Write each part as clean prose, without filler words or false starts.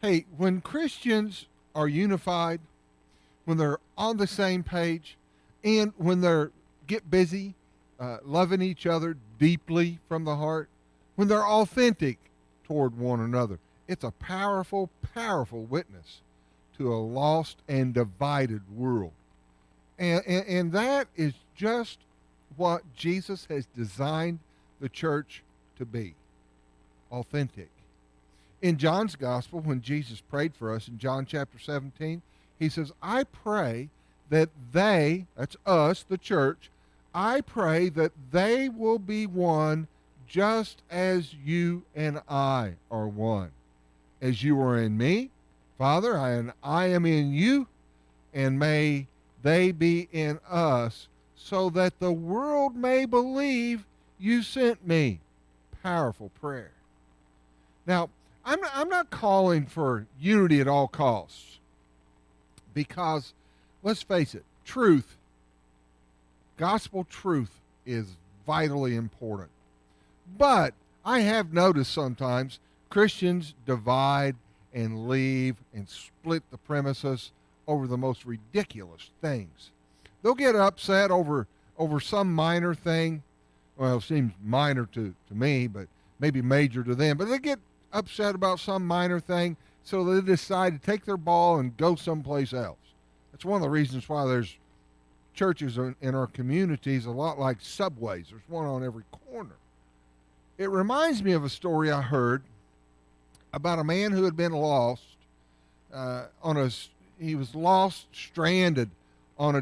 Hey, when Christians are unified, when they're on the same page, and when they're get busy loving each other deeply from the heart, when they're authentic toward one another, it's a powerful, powerful witness to a lost and divided world. And that is just what Jesus has designed the church to be authentic. In John's gospel, when Jesus prayed for us in John chapter 17, he says, I pray that they, that's us, the church, I pray that they will be one just as you and I are one. As you are in me, Father, and I am in you, and may they be in us, so that the world may believe you sent me. Powerful prayer. Now, I'm not calling for unity at all costs because, let's face it, truth, gospel truth is vitally important. But I have noticed sometimes Christians divide and leave and split the premises over the most ridiculous things. They'll get upset over some minor thing. Well, it seems minor to me, but maybe major to them. But they get upset about some minor thing, so they decide to take their ball and go someplace else. That's one of the reasons why there's churches in our communities a lot like subways. There's one on every corner. It reminds me of a story I heard about a man who had been lost he was lost, stranded on a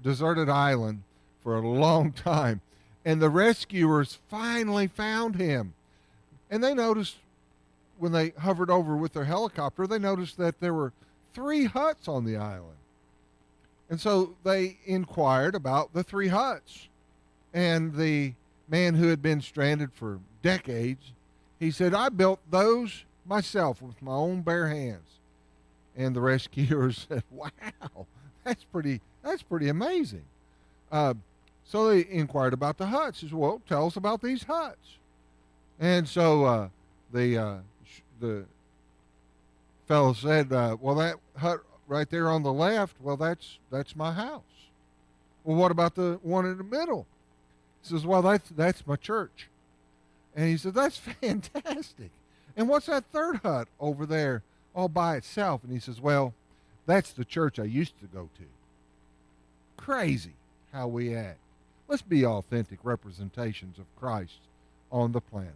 deserted island for a long time. And the rescuers finally found him. And they noticed, when they hovered over with their helicopter, they noticed that there were 3 huts on the island. And so they inquired about the 3 huts. And the man who had been stranded for decades, he said, I built those myself with my own bare hands. And the rescuers said, wow, that's pretty amazing. So they inquired about the huts. He said, well, tell us about these huts. And so the fellow said, well, that hut right there on the left, well, that's my house. Well, what about the one in the middle? He says, well, that's my church. And he said, that's fantastic. And what's that third hut over there all by itself? And he says, well, that's the church I used to go to. Crazy how we act. Let's be authentic representations of Christ on the planet.